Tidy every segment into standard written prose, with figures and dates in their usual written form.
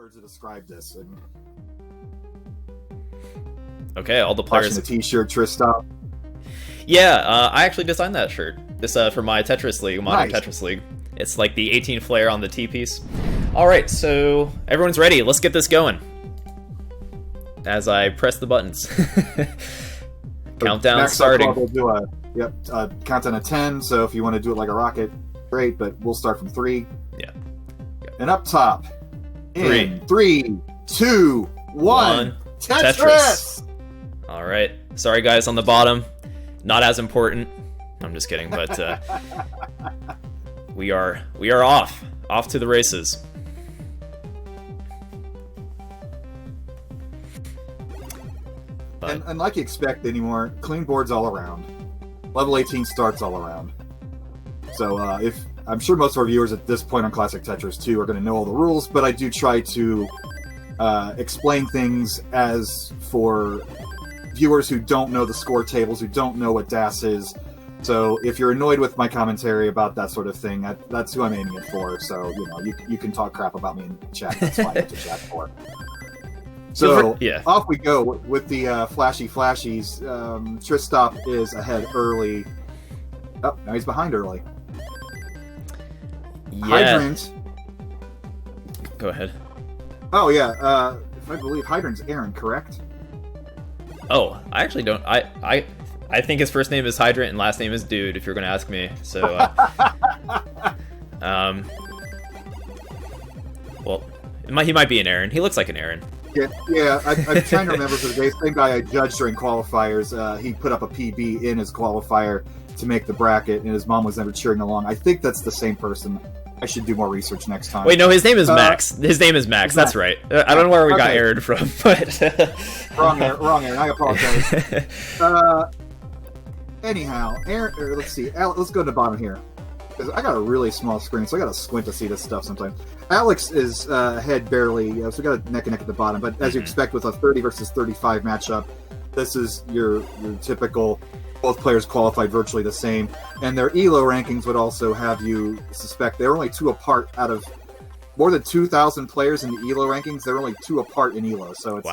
words to describe this. And okay, all the players. The T-shirt, Tristop. Yeah, I actually designed that shirt. This for my Tetris League, Modern Nice. Tetris League. It's like the 18 flare on the T-piece. All right, so everyone's ready. Let's get this going. As I press the buttons. Countdown starting. We'll do a countdown of 10. So if you want to do it like a rocket, great. But we'll start from 3. Yeah. And up top, in 3, 2, 1, Tetris! All right. Sorry, guys, on the bottom. Not as important. I'm just kidding, but we are off to the races. And like you expect anymore, clean boards all around. Level 18 starts all around. So if I'm sure most of our viewers at this point on Classic Tetris 2 are going to know all the rules, but I do try to explain things as for viewers who don't know the score tables, who don't know what DAS is. So if you're annoyed with my commentary about that sort of thing, that's who I'm aiming it for. So you can talk crap about me in chat. That's fine. That's what chat's for. So off we go with the flashies. Tristop is ahead early. Oh, now he's behind early. Yeah. Hydrant. Go ahead. Oh yeah. If I believe Hydrant's Aaron, correct? Oh, I actually don't. I think his first name is Hydrant and last name is Dude. If you're going to ask me, so. Well, he might be an Aaron. He looks like an Aaron. Yeah. I'm trying to remember the same guy I judged during qualifiers. He put up a PB in his qualifier to make the bracket, and his mom was never cheering along. I think that's the same person. I should do more research next time. Wait, no, his name is Max. His name is Max. That's right. I don't know where we got Aaron from, but wrong Aaron. I apologize. Anyhow, Aaron. Let's see. Let's go to the bottom here, because I got a really small screen, so I got to squint to see this stuff sometimes. Alex is ahead barely, so we got a neck and neck at the bottom. But as you expect with a 30 versus 35 matchup, this is your typical. Both players qualified virtually the same, and their ELO rankings would also have you suspect they're only 2 apart out of more than 2,000 players in the ELO rankings. They're only 2 apart in ELO, so it's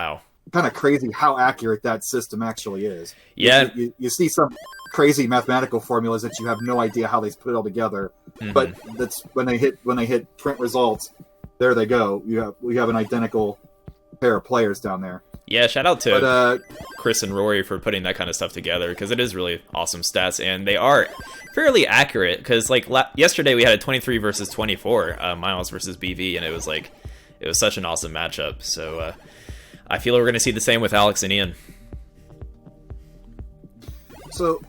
kind of crazy how accurate that system actually is. Yeah, you see some crazy mathematical formulas that you have no idea how they put it all together, but that's when they hit print results. There they go. We have an identical pair of players down there. Yeah, shout out to Chris and Rory for putting that kind of stuff together, because it is really awesome stats, and they are fairly accurate, because like yesterday we had a 23 versus 24 Miles versus BV, and it was such an awesome matchup. So I feel we're going to see the same with Alex and Ian. So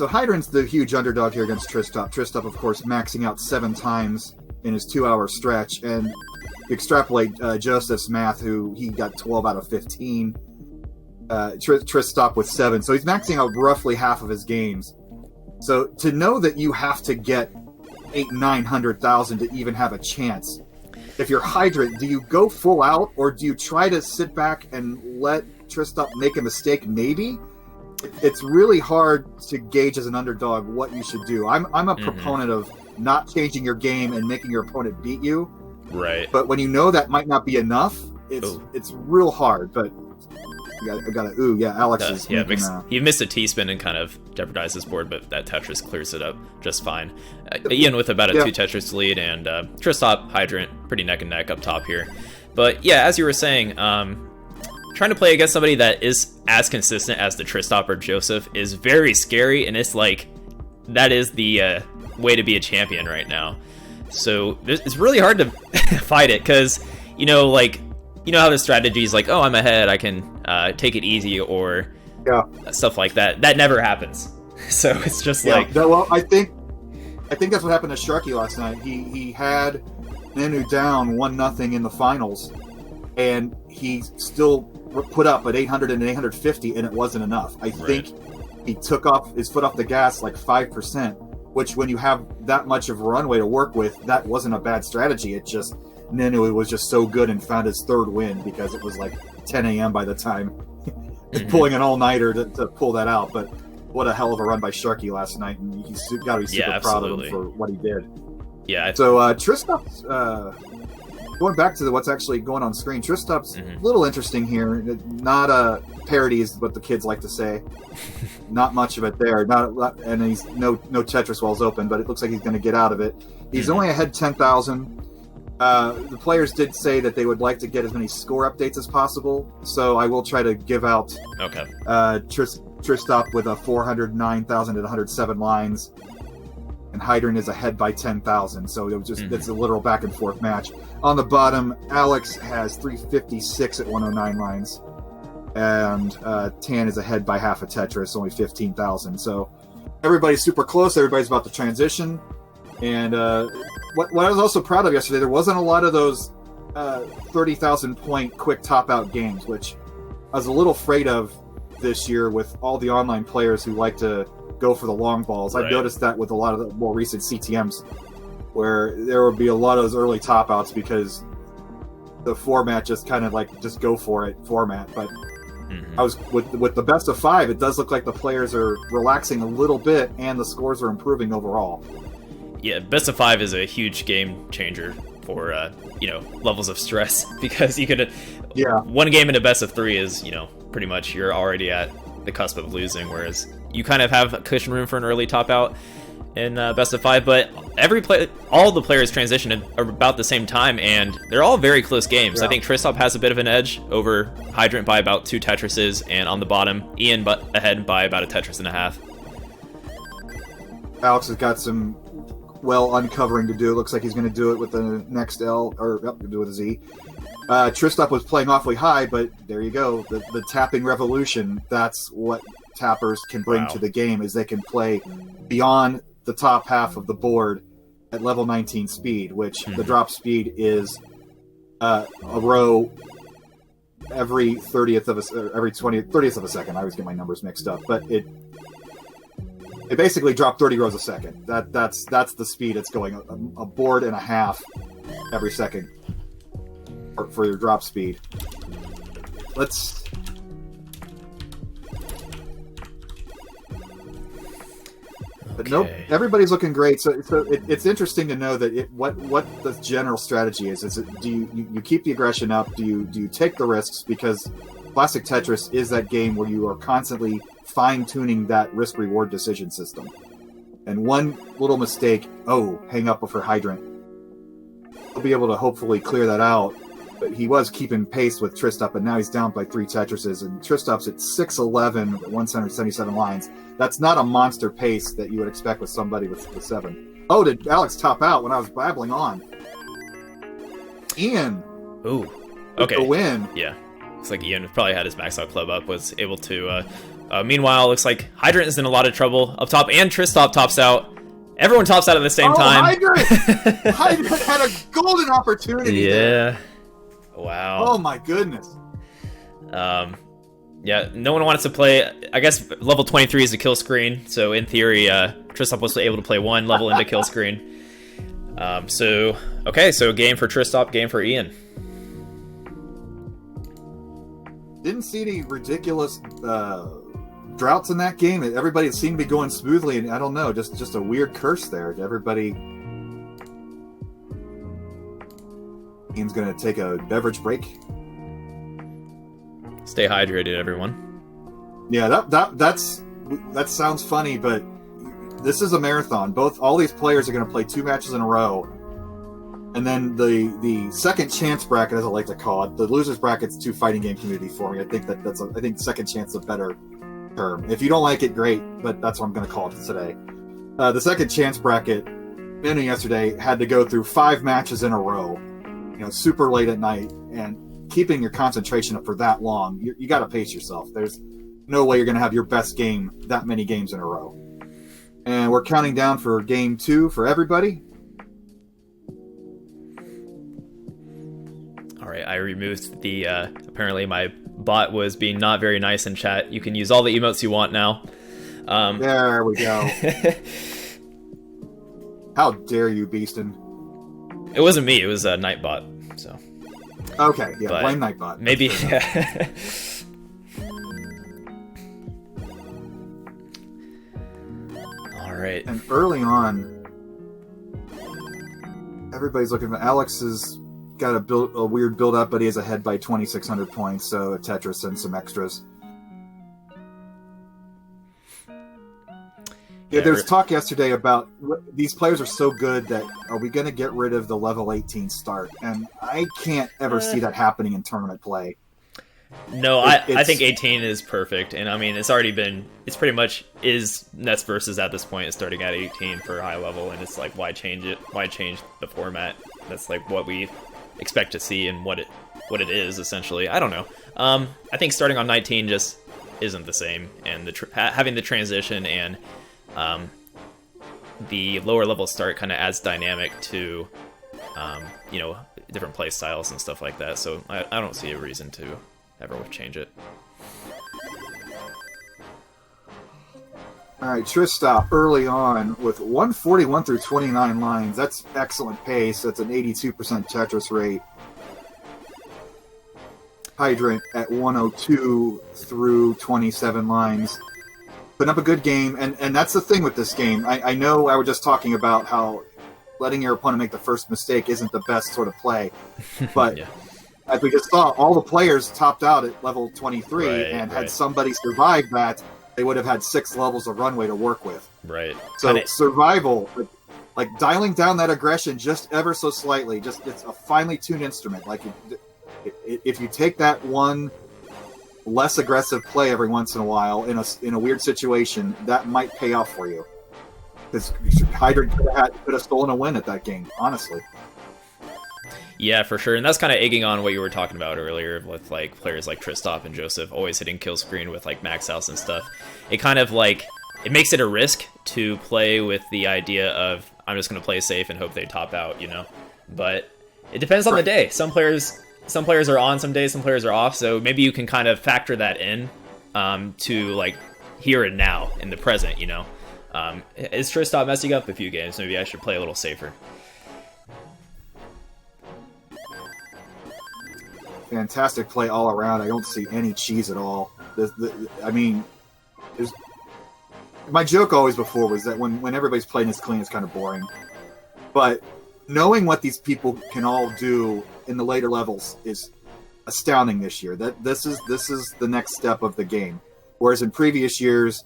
Hydrant's the huge underdog here against Tristop. Tristop, of course, maxing out 7 times in his 2-hour stretch, and extrapolate Joseph's math, who he got 12 out of 15. Tristop with 7, so he's maxing out roughly half of his games. So to know that you have to get 800,000-900,000 to even have a chance, if you're Hydrant, do you go full out, or do you try to sit back and let Tristop make a mistake? Maybe it's really hard to gauge as an underdog what you should do. I'm a proponent of not changing your game and making your opponent beat you. Right. But when you know that might not be enough, it's real hard. But I gotta Alex is he missed a T-spin and kind of jeopardized his board, but that Tetris clears it up just fine. Ian with about a 2 Tetris lead, and Tristop, Hydrant, pretty neck and neck up top here. But yeah, as you were saying, trying to play against somebody that is as consistent as the Tristop or Joseph is very scary, and it's like that is the way to be a champion right now. So it's really hard to fight it, because how the strategy is like, oh, I'm ahead, I can take it easy, or stuff like that. That never happens. So it's just like, well, I think that's what happened to Sharky last night. He had Nenu down 1-0 in the finals, and he still put up at 800 and 850, and it wasn't enough. I think he took his foot off the gas like 5%. Which, when you have that much of a runway to work with, that wasn't a bad strategy. It just, Nenu was just so good and found his 3rd win, because it was like 10 a.m. by the time pulling an all-nighter to pull that out. But what a hell of a run by Sharky last night, and he's got to be super proud of him for what he did. Yeah. So Tristop's going back to what's actually going on screen, Tristop's a little interesting here. Not a parody is what the kids like to say. Not much of it there. And he's no Tetris Wells open, but it looks like he's going to get out of it. He's only ahead 10,000. The players did say that they would like to get as many score updates as possible, so I will try to give out Tristop with a 409,000 at 107 lines, and Hydrant is ahead by 10,000, so it's a literal back and forth match. On the bottom, Alex has 356 at 109 lines, and Tan is ahead by half a Tetris, only 15,000. So everybody's super close. Everybody's about to transition. And what I was also proud of yesterday, there wasn't a lot of those 30,000 point quick top out games, which I was a little afraid of this year with all the online players who like to go for the long balls. I've noticed that with a lot of the more recent CTMs, where there would be a lot of those early top outs because the format just kind of like just go for it format. But I was with the best of 5, it does look like the players are relaxing a little bit and the scores are improving overall. Yeah, best of 5 is a huge game changer for levels of stress, because you could one game in a best of 3 is pretty much you're already at the cusp of losing, whereas you kind of have cushion room for an early top out in best of 5. But all the players transition at about the same time, and they're all very close games. I think Tristop has a bit of an edge over Hydrant by about 2 Tetrises, and on the bottom, Ian ahead by about a Tetris and a half. Alex has got some uncovering to do. It looks like he's going to do it with the next L, or do it with a Z. Tristop was playing awfully high, but there you go. The tapping revolution, that's what tappers can bring to the game, is they can play beyond the top half of the board at level 19 speed, which the drop speed is a row every 30th of a, or every 30th of a second. I always get my numbers mixed up, but it basically dropped 30 rows a second. That's the speed it's going, a board and a half every second for your drop speed. But nope, everybody's looking great. So it's interesting to know that what the general strategy is. Is it, do you keep the aggression up? Do you take the risks? Because Classic Tetris is that game where you are constantly fine-tuning that risk-reward decision system. And one little mistake, hang up for Hydrant. He'll be able to hopefully clear that out. But he was keeping pace with Tristop, and now he's down by 3 Tetrises. And Tristop's at 611 at 177 lines. That's not a monster pace that you would expect with somebody with 7. Oh, did Alex top out when I was babbling on? Ian. Ooh. Okay. The win. Yeah. Looks like Ian probably had his max out club up, was able to... meanwhile, looks like Hydrant is in a lot of trouble up top, and Tristop tops out. Everyone tops out at the same time. Hydrant! Hydrant had a golden opportunity there. Wow. Oh my goodness. Yeah, no one wants to play. I guess level 23 is the kill screen, so in theory, Tristop was able to play 1 level into kill screen. So game for Tristop, game for Ian. Didn't see any ridiculous droughts in that game. Everybody seemed to be going smoothly, and I don't know, just a weird curse there. Everybody. Ian's going to take a beverage break. Stay hydrated, everyone. Yeah, that sounds funny, but this is a marathon. All these players are going to play 2 matches in a row, and then the second chance bracket, as I like to call it, the losers bracket's too fighting game community for me. I think I think second chance is a better term. If you don't like it, great, but that's what I'm going to call it today. The second chance bracket, ending yesterday, had to go through 5 matches in a row, super late at night, and keeping your concentration up for that long, you got to pace yourself. There's no way you're going to have your best game that many games in a row. And we're counting down for game 2 for everybody. All right, I removed the, apparently my bot was being not very nice in chat. You can use all the emotes you want now. There we go. How dare you, Beastin'? It wasn't me, it was a Nightbot, so... Okay, yeah, blame Nightbot. Maybe. All right. And early on, everybody's looking for Alex has got a weird build up, but he is ahead by 2,600 points. So Tetris and some extras. Yeah, there's talk yesterday about these players are so good that are we going to get rid of the level 18 start? And I can't ever see that happening in tournament play. No, I think 18 is perfect, and I mean it's pretty much is Nets versus at this point is starting at 18 for high level, and it's like why change it? Why change the format? That's like what we expect to see and what it is essentially. I don't know. I think starting on 19 just isn't the same, and having the transition and the lower level start kind of adds dynamic to different play styles and stuff like that. So I don't see a reason to ever change it. All right, Tristop early on with 141 through 29 lines. That's excellent pace. That's an 82% Tetris rate. Hydrant at 102 through 27 lines. Putting up a good game, and that's the thing with this game. I know I was just talking about how letting your opponent make the first mistake isn't the best sort of play, but yeah. As we just saw, all the players topped out at level 23, and had somebody survived that, they would have had 6 levels of runway to work with. Right. So survival, like dialing down that aggression just ever so slightly, it's a finely tuned instrument. Like if you take that one less aggressive play every once in a while in a weird situation, that might pay off for you. Because Hydrant could have stolen a win at that game, honestly. Yeah, for sure, and that's kind of egging on what you were talking about earlier with like players like Tristop and Joseph always hitting kill screen with like max outs and stuff. It kind of like it makes it a risk to play with the idea of I'm just going to play safe and hope they top out, But it depends on the day. Some players are on some days, some players are off. So maybe you can kind of factor that in to like here and now in the present. Is Tristop messing up a few games? Maybe I should play a little safer. Fantastic play all around. I don't see any cheese at all. My joke always before was that when everybody's playing this clean, it's kind of boring. But knowing what these people can all do in the later levels is astounding this year. That this is the next step of the game. Whereas in previous years,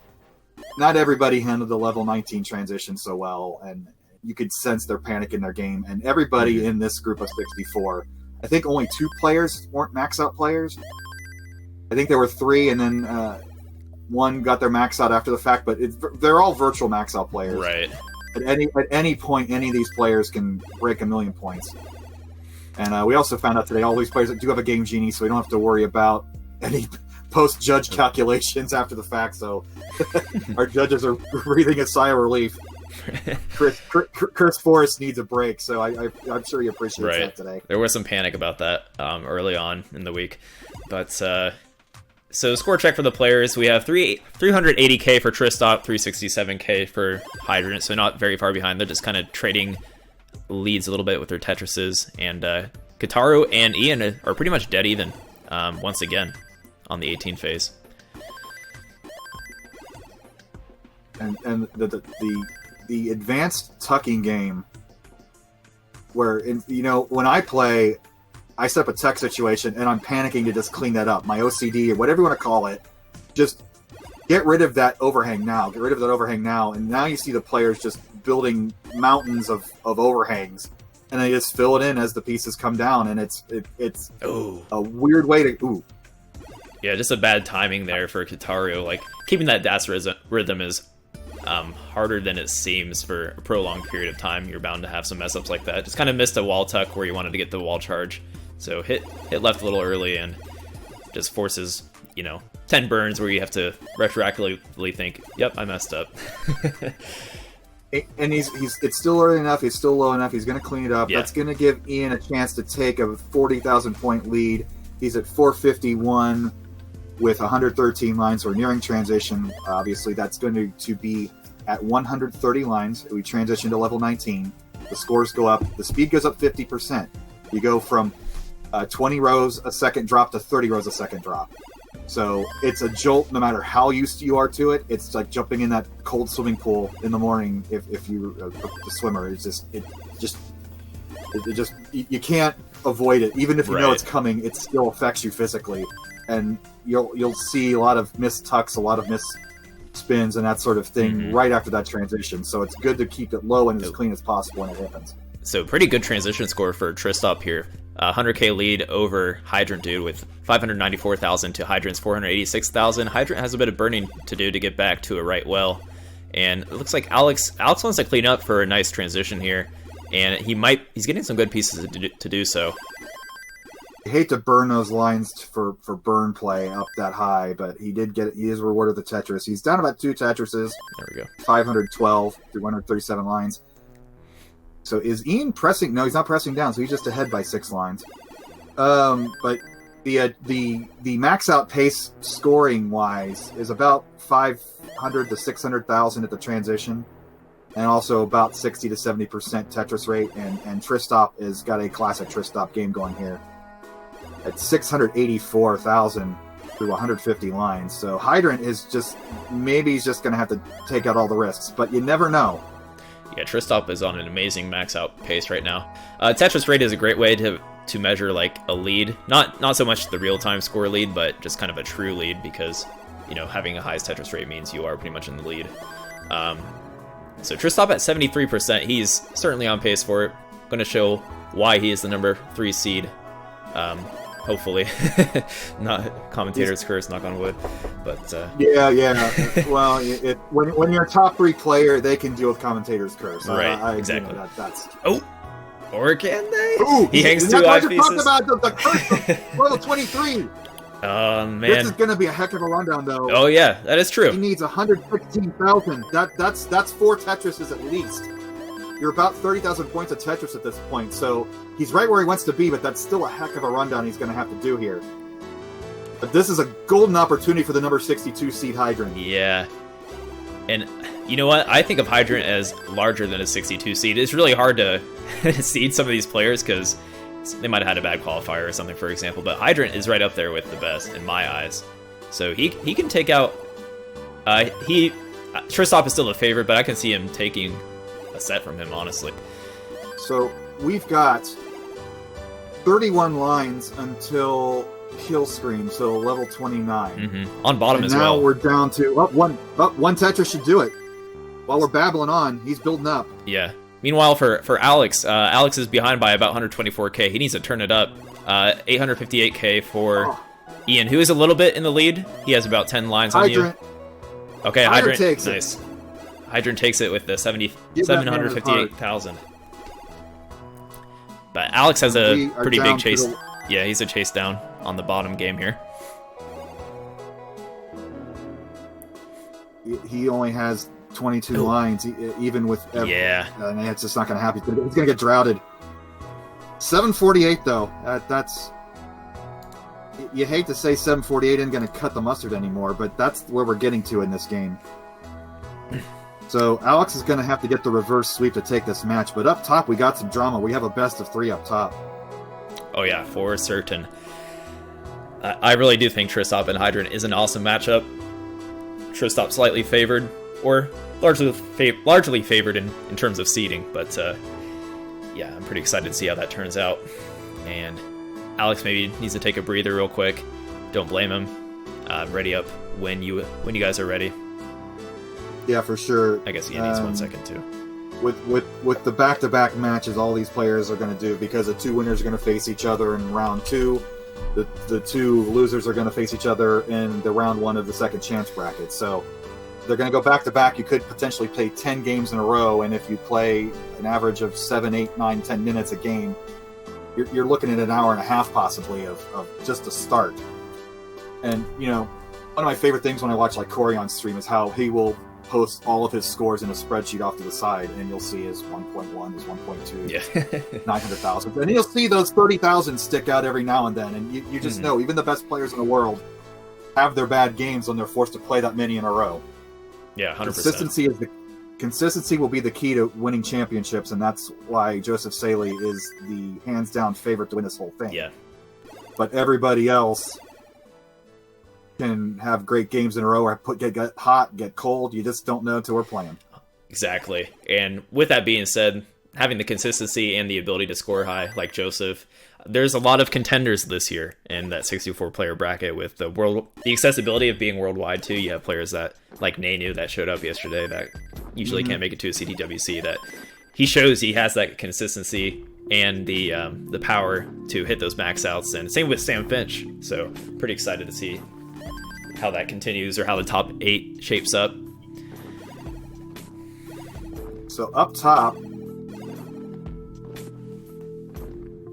not everybody handled the level 19 transition so well, and you could sense their panic in their game. And everybody in this group of 64. I think only 2 players weren't max out players. I think there were 3, and then one got their max out after the fact. But they're all virtual max out players. Right. At any point, any of these players can break 1,000,000 points. And we also found out today all these players do have a game genie, so we don't have to worry about any post-judge calculations after the fact. So our judges are breathing a sigh of relief. Chris Foryst needs a break, so I'm sure he appreciates that today. There was some panic about that early on in the week. But so score check for the players. We have 380k for Tristop, 367k for Hydrant, so not very far behind. They're just kind of trading leads a little bit with their Tetrises. And Kitaru and Ian are pretty much dead even once again on the 18 phase. And the advanced tucking game, where when I play, I set up a tuck situation and I'm panicking to just clean that up. My OCD or whatever you want to call it, just get rid of that overhang now. Get rid of that overhang now, and now you see the players just building mountains of overhangs, and they just fill it in as the pieces come down, and it's a weird way to. Yeah, just a bad timing there for Kitaru. Like keeping that dash rhythm is harder than it seems for a prolonged period of time. You're bound to have some mess ups like that. Just kind of missed a wall tuck where you wanted to get the wall charge, so hit left a little early and just forces 10 burns where you have to retroactively think, "Yep, I messed up." And it's still early enough. He's still low enough. He's going to clean it up. Yeah. That's going to give Ian a chance to take a 40,000 point lead. He's at 451 with 113 lines. We're nearing transition. Obviously, that's going to be at 130 lines. We transition to level 19. The scores go up. The speed goes up 50%. You go from 20 rows a second drop to 30 rows a second drop. So it's a jolt no matter how used you are to it. It's like jumping in that cold swimming pool in the morning if you're a swimmer. It just It just you can't avoid it. Even if you know Right. it's coming, it still affects you physically, and you'll see a lot of missed tucks, a lot of missed spins, and that sort of thing right after that transition. So it's good to keep it low and as clean as possible when it happens. So pretty good transition score for Tristop here. 100k lead over Hydrant dude with 594,000 to Hydrant's 486,000. Hydrant has a bit of burning to do to get back to a right well. And it looks like Alex wants to clean up for a nice transition here. And he's getting some good pieces to do so. I hate to burn those lines for burn play up that high, but he is rewarded with the Tetris. He's down about 2 Tetrises. There we go. 512 through 137 lines. So is Ian pressing? No, he's not pressing down, so he's just ahead by 6 lines. But the max out pace scoring wise is about 500 to 600,000 at the transition, and also about 60 to 70% Tetris rate. And Tristop has got a classic Tristop game going here at 684,000 through 150 lines. So Hydrant is he's just going to have to take out all the risks, but you never know. Yeah, Tristop is on an amazing max out pace right now. Tetris rate is a great way to measure like a lead. Not so much the real-time score lead, but just kind of a true lead, because having a highest Tetris rate means you are pretty much in the lead. So Tristop at 73%, he's certainly on pace for it. Going to show why he is the number 3 seed. Hopefully. Not commentator's curse, knock on wood. But yeah. Well, when you're a top 3 player, they can deal with commentator's curse. Right, exactly. That's... Oh, or can they? Ooh, he hangs 2 eye pieces. Talking about the curse of level 23. Oh man, this is going to be a heck of a rundown, though. Oh yeah, that is true. He needs 116,000. That's 4 Tetrises at least. You're about 30,000 points of Tetris at this point, so he's right where he wants to be, but that's still a heck of a rundown he's going to have to do here. But this is a golden opportunity for the number 62 seed Hydrant. Yeah. And you know what? I think of Hydrant as larger than a 62 seed. It's really hard to seed some of these players because they might have had a bad qualifier or something, for example, but Hydrant is right up there with the best in my eyes. So he can take out... Tristop is still a favorite, but I can see him taking a set from him, honestly. So we've got 31 lines until kill screen, so level 29. On bottom as well. Now we're down to one Tetris should do it. While we're babbling on, he's building up. Yeah. Meanwhile, for Alex, Alex is behind by about 124k. He needs to turn it up. 858k for Ian, who is a little bit in the lead. He has about 10 lines on you. Okay, Hydrant takes it. Hydrant takes it with the 758,000. But Alex has a pretty big chase. Yeah, he's a chase down on the bottom game here. He only has 22 lines, even with... and it's just not going to happen. He's going to get droughted. 748, though. That's... You hate to say 748 isn't going to cut the mustard anymore, but that's where we're getting to in this game. So Alex is going to have to get the reverse sweep to take this match. But up top, we got some drama. We have a best of 3 up top. Oh yeah, for certain. I really do think Tristop and Hydrant is an awesome matchup. Tristop slightly favored, or largely favored in terms of seeding. But yeah, I'm pretty excited to see how that turns out. And Alex maybe needs to take a breather real quick. Don't blame him. Ready up when you guys are ready. Yeah, for sure. I guess he needs 1 second too. With the back-to-back matches all these players are going to do, because the 2 winners are going to face each other in round 2, the 2 losers are going to face each other in the round 1 of the second chance bracket. So they're going to go back-to-back. You could potentially play 10 games in a row, and if you play an average of 7, 8, 9, 10 minutes a game, you're looking at an hour and a half possibly of just a start. And, one of my favorite things when I watch like Corey on stream is how he will post all of his scores in a spreadsheet off to the side, and you'll see his 1.1, his 1.2, 900,000. And you'll see those 30,000 stick out every now and then, and you just know, even the best players in the world have their bad games when they're forced to play that many in a row. Yeah, 100%. Consistency will be the key to winning championships, and that's why Joseph Saley is the hands-down favorite to win this whole thing. Yeah. But everybody else can have great games in a row, or get hot, get cold. You just don't know until we're playing. Exactly. And with that being said, having the consistency and the ability to score high, like Joseph, there's a lot of contenders this year in that 64-player bracket with the accessibility of being worldwide too. You have players that, like Nanu, that showed up yesterday that usually can't make it to a CTWC, that he shows he has that consistency and the power to hit those max outs, and same with Sam Finch. So pretty excited to see how that continues, or how the top 8 shapes up. So up top,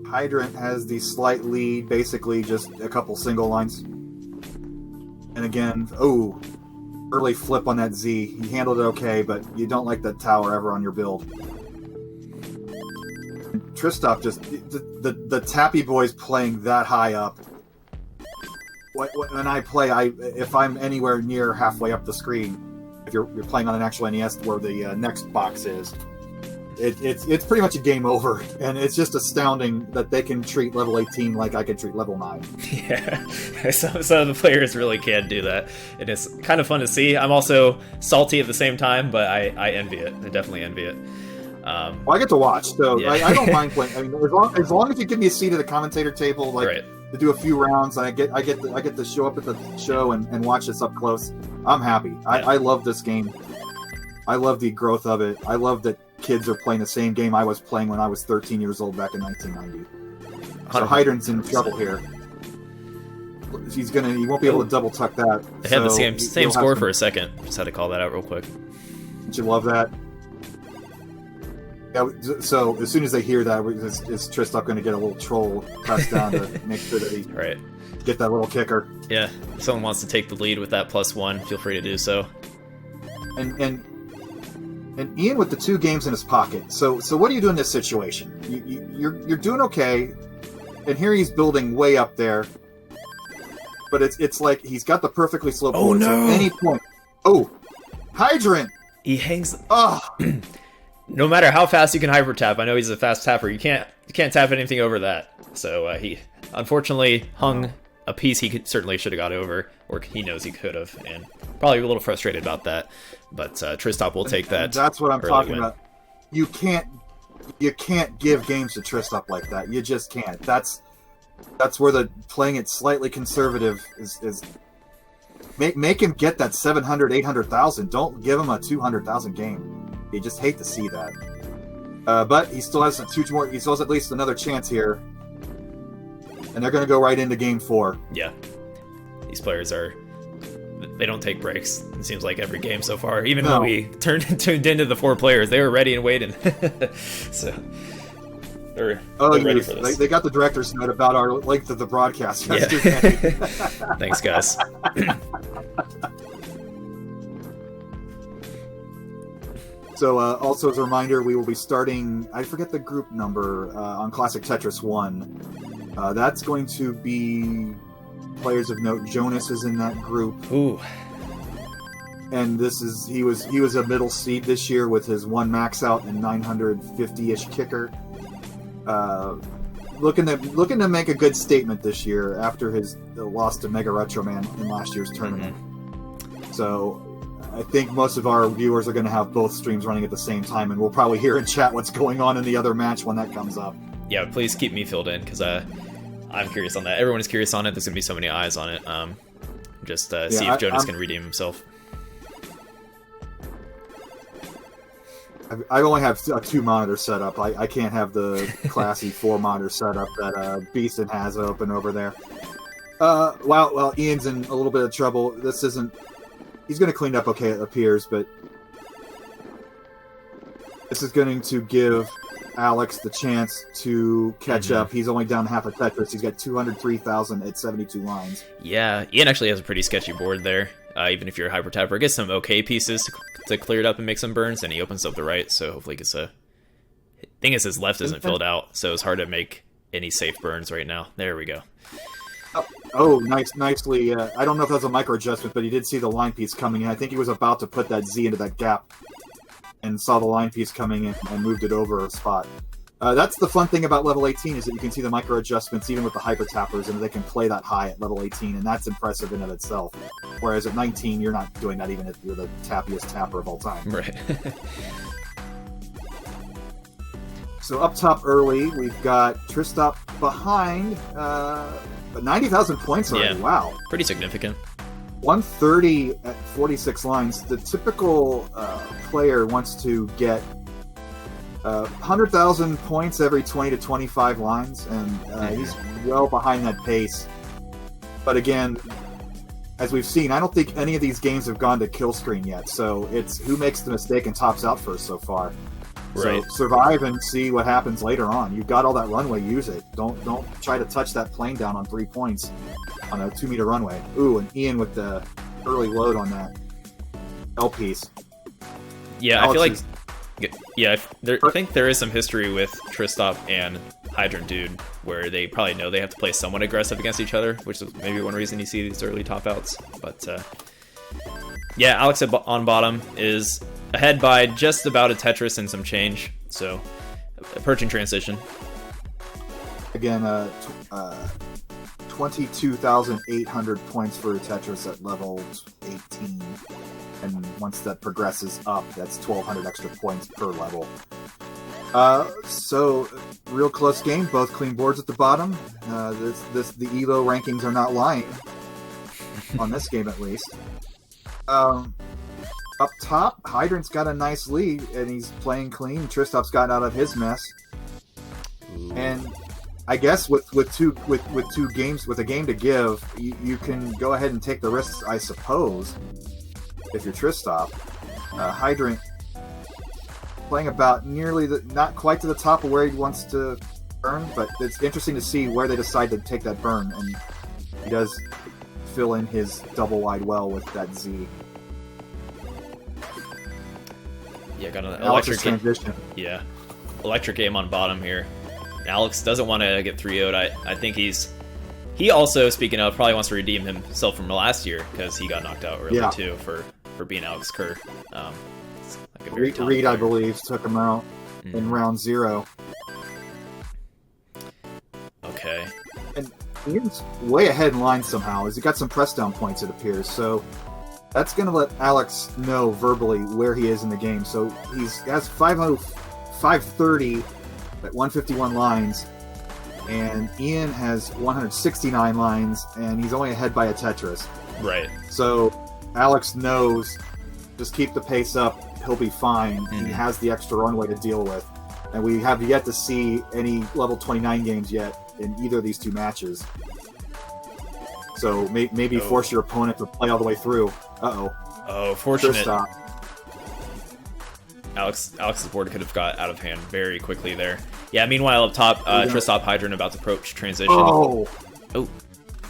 Hydrant has the slight lead, basically just a couple single lines. And again, early flip on that Z. He handled it okay, but you don't like that tower ever on your build. Tristop just the Tappy boys playing that high up. When I play, if I'm anywhere near halfway up the screen, if you're playing on an actual NES where the next box is, it's pretty much a game over, and it's just astounding that they can treat level 18 like I could treat level 9. Yeah, some of the players really can do that, and it's kind of fun to see. I'm also salty at the same time, but I envy it. I definitely envy it. Well, I get to watch, so yeah. I don't mind playing. I mean, as long as you give me a seat at the commentator table, like right, to do a few rounds, and I get to show up at the show and watch this up close, I'm happy. Yeah. I love this game. I love the growth of it. I love that kids are playing the same game I was playing when I was 13 years old back in 1990. So Hydrant's in trouble here. He won't be able to double tuck that. They had the same score for a second. Just had to call that out real quick. Don't you love that? Yeah, so as soon as they hear that, is Tristop going to get a little troll pressed down to make sure that he right, get that little kicker? Yeah, if someone wants to take the lead with that +1, feel free to do so. And Ian with the 2 games in his pocket. So what do you do in this situation? You're doing okay, and here he's building way up there, but it's like he's got the perfectly sloped board. No! So at any point, Hydrant! He hangs. Oh. No matter how fast you can hyper tap, I know he's a fast tapper. You can't tap anything over that. So he unfortunately hung a piece he certainly should have got over, or he knows he could have, and probably a little frustrated about that. But Tristop will take that. That's what I'm talking about. You can't give games to Tristop like that. You just can't. That's where the playing it slightly conservative is. Make him get that 700, 800,000. Don't give him a 200,000 game. You just hate to see that. But he still has He still has at least another chance here, and they're going to go right into game 4. Yeah, these players they don't take breaks. It seems like every game so far. Even when we tuned into the 4 players, they were ready and waiting. So they're ready for this. They got the director's note about our length of the broadcast yesterday. Yeah. Thanks, guys. So, also as a reminder, we will be starting, I forget the group number, on Classic Tetris 1. That's going to be players of note. Jonas is in that group. Ooh. And he was a middle seed this year with his 1 max out and 950-ish kicker. Looking to make a good statement this year after his loss to Mega Retro Man in last year's tournament. Mm-hmm. So I think most of our viewers are going to have both streams running at the same time, and we'll probably hear in chat what's going on in the other match when that comes up. Yeah, please keep me filled in, because I'm curious on that. Everyone is curious on it. There's going to be so many eyes on it. See if Jonas can redeem himself. I only have a 2 monitor setup. I can't have the classy 4 monitor setup that Beeston has open over there. Well, Ian's in a little bit of trouble. This isn't... He's going to clean up okay, it appears, but this is going to give Alex the chance to catch up. He's only down half a Tetris. He's got 203,000 at 72 lines. Yeah, Ian actually has a pretty sketchy board there. Even if you're a hyper tapper, gets some okay pieces to clear it up and make some burns, and he opens up the right, so hopefully he gets a... Thing is, his left isn't filled out, so it's hard to make any safe burns right now. There we go. Nicely. I don't know if that was a micro adjustment, but he did see the line piece coming in. I think he was about to put that Z into that gap and saw the line piece coming in and moved it over a spot. That's the fun thing about level 18 is that you can see the micro adjustments even with the hyper tappers, and they can play that high at level 18, and that's impressive in of itself. Whereas at 19, you're not doing that even if you're the tappiest tapper of all time. Right. So up top early, we've got Tristop behind 90,000 points already. Yeah. Wow. Pretty significant. 130 at 46 lines. The typical player wants to get 100,000 points every 20 to 25 lines, and he's well behind that pace. But again, as we've seen, I don't think any of these games have gone to kill screen yet, so it's who makes the mistake and tops out first so far. Right. So survive and see what happens later on. You've got all that runway, use it. Don't try to touch that plane down on 3 points on a 2-meter runway. Ooh, and Ian with the early load on that L piece. Yeah, Alex I feel like... Yeah, I think there is some history with Tristop and Hydrant Dude, where they probably know they have to play somewhat aggressive against each other, which is maybe one reason you see these early top outs. But yeah, Alex on bottom is ahead by just about a Tetris and some change, so approaching transition. Again, 22,800 points for Tetris at level 18. And once that progresses up, that's 1,200 extra points per level. So, real close game. Both clean boards at the bottom. The ELO rankings are not lying. On this game, at least. Up top, Hydrant's got a nice lead, and he's playing clean. Tristop's gotten out of his mess. And I guess with two games, with a game to give, you can go ahead and take the risks, I suppose. If you're Tristop, Hydrant playing about nearly not quite to the top of where he wants to burn, but it's interesting to see where they decide to take that burn, and he does fill in his double wide well with that Z. Yeah, got an Alex's electric transition. Yeah, electric game on bottom here. Alex doesn't want to get 3-0'd. I think he also, speaking of, probably wants to redeem himself from last year because he got knocked out early too for being Alex Kerr. Like a very talented Reed, I player. believe, took him out in round 0. Okay. And Ian's way ahead in line somehow, as he got some press down points, it appears. So that's going to let Alex know verbally where he is in the game. So he has 530 at 151 lines, and Ian has 169 lines, and he's only ahead by a Tetris. Right. So Alex knows, just keep the pace up, he'll be fine. He has the extra runway to deal with. And we have yet to see any level 29 games yet in either of these two matches. So maybe force your opponent to play all the way through. Oh, fortunate. Tristop. Alex's board could have got out of hand very quickly there. Yeah, meanwhile up top, Tristop Hydrant about to approach transition. Oh!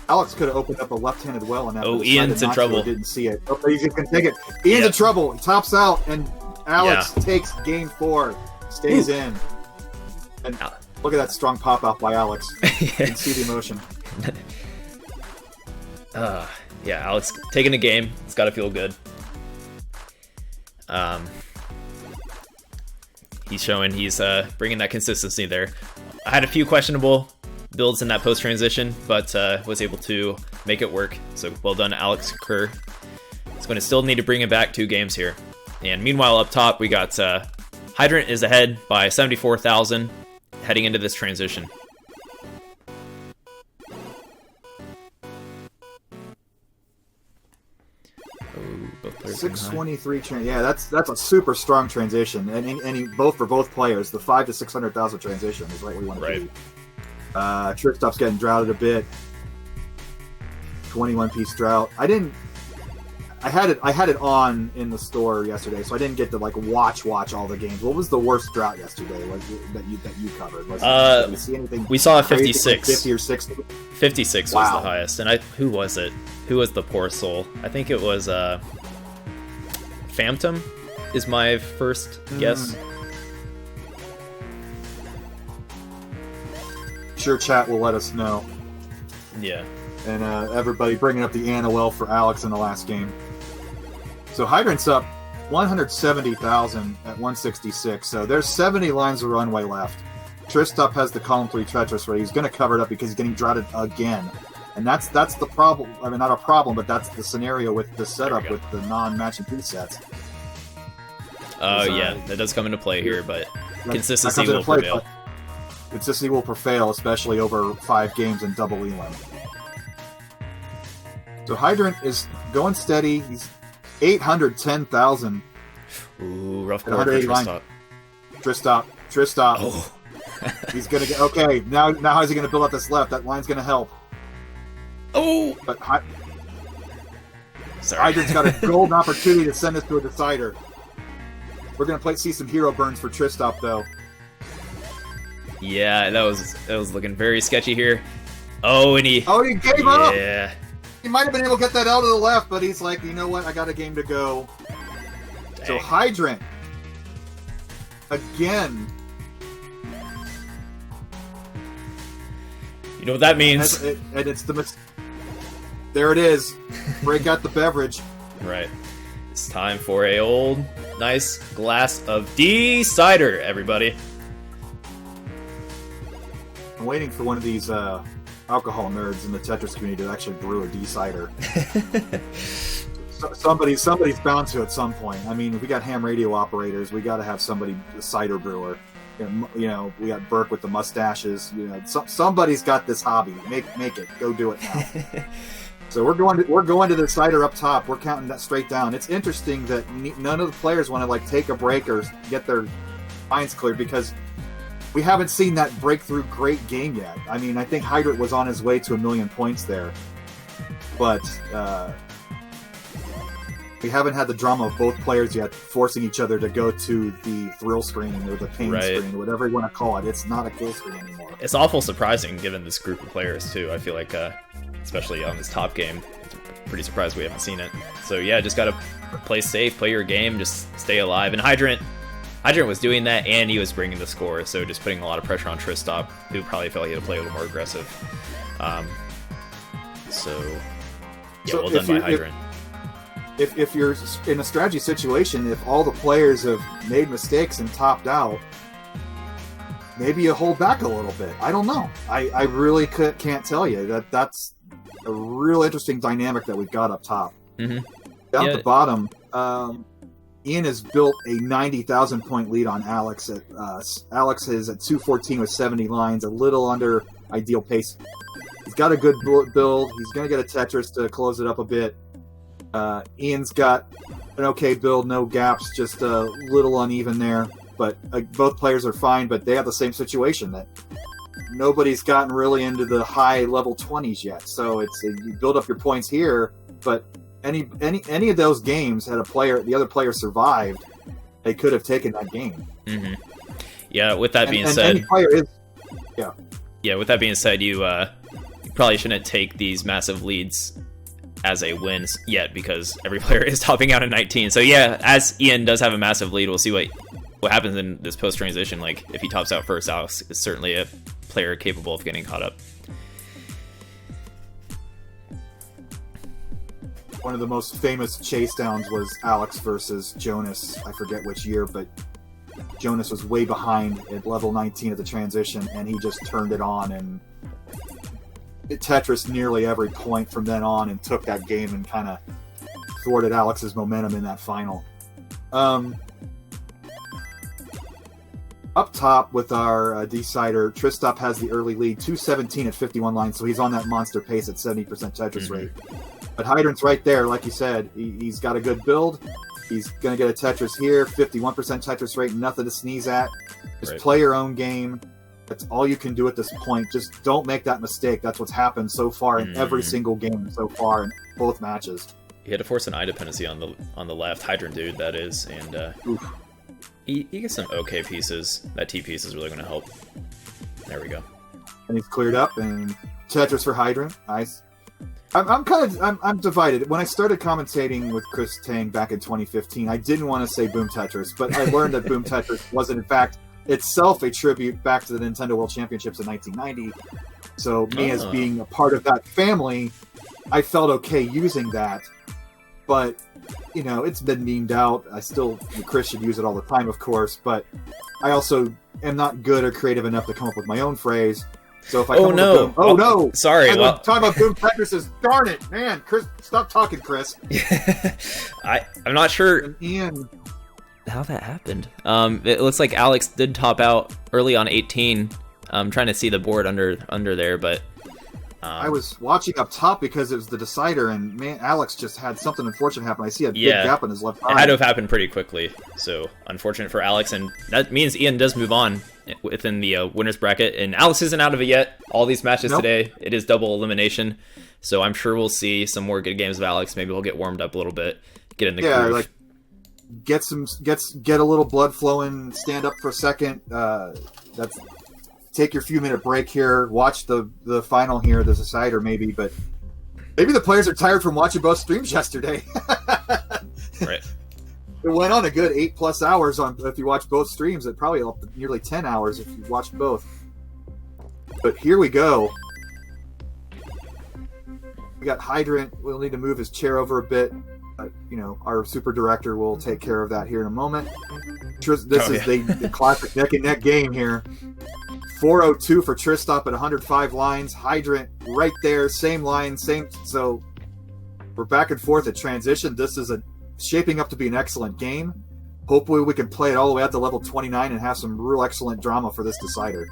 Alex could have opened up a left-handed well and that. Oh, Ian's in trouble. Didn't see it. Oh, he's just gonna take it. Ian's in trouble. He tops out, and Alex takes game 4. Stays in. And look at that strong pop out by Alex. You can see the emotion. Yeah, Alex taking the game. It's got to feel good. He's showing he's bringing that consistency there. I had a few questionable builds in that post transition, but was able to make it work. So well done, Alex Kerr. It's going to still need to bring it back 2 games here. And meanwhile, up top, we got Hydrant is ahead by 74,000 heading into this transition. Oh, 623 yeah, that's a super strong transition, and both for both players, the 5 to 600,000 transition is right where we want to be. Tristop's getting droughted a bit. 21 piece drought. I had it on in the store yesterday, so I didn't get to watch all the games. What was the worst drought yesterday that you covered? Did you see anything? We saw a crazy, 56. 50 or 60. 56 was the highest, and who was it? Who was the poor soul? I think it was Phantom is my first guess. Sure, chat will let us know. Yeah. And everybody bringing up the ANOL for Alex in the last game. So Hydrant's up 170,000 at 166. So there's 70 lines of runway left. Tristop has the column 3 Tetris where he's going to cover it up because he's getting droughted again. And that's the problem. I mean, not a problem, but that's the scenario with the setup with the non-matching presets. Yeah, that does come into play here, but consistency will prevail. Consistency will prevail, especially over 5 games in double elim. So Hydrant is going steady. He's 810,000. Ooh, rough board for Tristop. Tristop. Oh. He's gonna get okay. Now how's he gonna build up this left? That line's gonna help. Oh, but sorry. Hydrant's got a golden opportunity to send us to a decider. We're gonna see some hero burns for Tristop though. Yeah, that was looking very sketchy here. Oh, and he gave up. Yeah. He might have been able to get that out to the left, but he's like, you know what? I got a game to go. Dang. So Hydrant again. You know what that means? And it's there it is. Break out the beverage. Right. It's time for a old nice glass of D-cider, everybody. I'm waiting for one of these alcohol nerds in the Tetris community to actually brew a D-cider. Somebody's bound to at some point. I mean, if we got ham radio operators, we got to have somebody, a cider brewer. You know, we got Burke with the mustaches. You know, somebody's got this hobby. Make it. Go do it now. So we're going to the cider up top. We're counting that straight down. It's interesting that none of the players want to like take a break or get their minds cleared because we haven't seen that breakthrough great game yet. I mean, I think Hydrant was on his way to 1 million points there, but we haven't had the drama of both players yet forcing each other to go to the thrill screen or the pain screen, or whatever you want to call it. It's not a kill screen anymore. It's awful surprising given this group of players too. I feel like, especially on this top game, it's pretty surprised we haven't seen it. So yeah, just gotta play safe, play your game, just stay alive. And Hydrant was doing that, and he was bringing the score, so just putting a lot of pressure on Tristop, who probably felt he had to play a little more aggressive. So well done by Hydrant. If you're in a strategy situation, if all the players have made mistakes and topped out, maybe you hold back a little bit. I don't know. I really can't tell you. That's a real interesting dynamic that we've got up top. Mm-hmm. Down at the bottom, Ian has built a 90,000 point lead on Alex. Alex is at 214 with 70 lines, a little under ideal pace. He's got a good build. He's going to get a Tetris to close it up a bit. Ian's got an okay build, no gaps, just a little uneven there. But both players are fine, but they have the same situation that nobody's gotten really into the high level 20s yet. So it's you build up your points here, but any of those games had the other player survived, they could have taken that game. Mm-hmm. Yeah. With that being said, any player is, yeah. With that being said, you probably shouldn't take these massive leads as a win yet because every player is topping out at 19. So yeah, as Ian does have a massive lead, we'll see what happens in this post transition. Like if he tops out first, Alex is certainly a player capable of getting caught up. One of the most famous chase downs was Alex versus Jonas. I forget which year, but Jonas was way behind at level 19 at the transition, and he just turned it on and it Tetris nearly every point from then on and took that game and kind of thwarted Alex's momentum in that final. Up top with our decider, Tristop has the early lead, 217 at 51 lines, so he's on that monster pace at 70% Tetris rate. But Hydrant's right there, like you said. He's got a good build. He's going to get a Tetris here, 51% Tetris rate, nothing to sneeze at. Just play your own game. That's all you can do at this point. Just don't make that mistake. That's what's happened so far in every single game so far in both matches. He had to force an eye dependency on the left, Hydrant dude, that is, and he gets some okay pieces. That T piece is really going to help. There we go. And he's cleared up, and Tetris for Hydrant. Nice. I'm divided. When I started commentating with Chris Tang back in 2015, I didn't want to say Boom Tetris, but I learned that Boom Tetris wasn't, in fact, itself a tribute back to the Nintendo World Championships in 1990. So me as being a part of that family, I felt okay using that. But, you know, it's been memed out. Chris should use it all the time, of course, but I also am not good or creative enough to come up with my own phrase. So if I come up with no! Sorry, talking about Boom Tetris is, darn it, man, Chris, stop talking, Chris. I'm not sure. And Ian, that happened. It looks like Alex did top out early on 18. I'm trying to see the board under there, but I was watching up top because it was the decider, and man, Alex just had something unfortunate happen. I see a big gap in his left eye. It had to have happened pretty quickly, so unfortunate for Alex, and that means Ian does move on within the winner's bracket, and Alex isn't out of it yet. All these matches today, it is double elimination, so I'm sure we'll see some more good games of Alex. Maybe we'll get warmed up a little bit, get in the groove. Like get a little blood flowing, stand up for a second. Take your few-minute break here, watch the final here, the decider maybe, but maybe the players are tired from watching both streams yesterday. Right. It went on a good 8+ hours if you watch both streams. It probably nearly 10 hours if you watched both. But here we go. We got Hydrant. We'll need to move his chair over a bit. Our super director will take care of that here in a moment. This is the classic neck-and-neck game here. 402 for Tristop at 105 lines. Hydrant right there, same line, same. So we're back and forth at transition. This is shaping up to be an excellent game. Hopefully we can play it all the way out to level 29 and have some real excellent drama for this decider.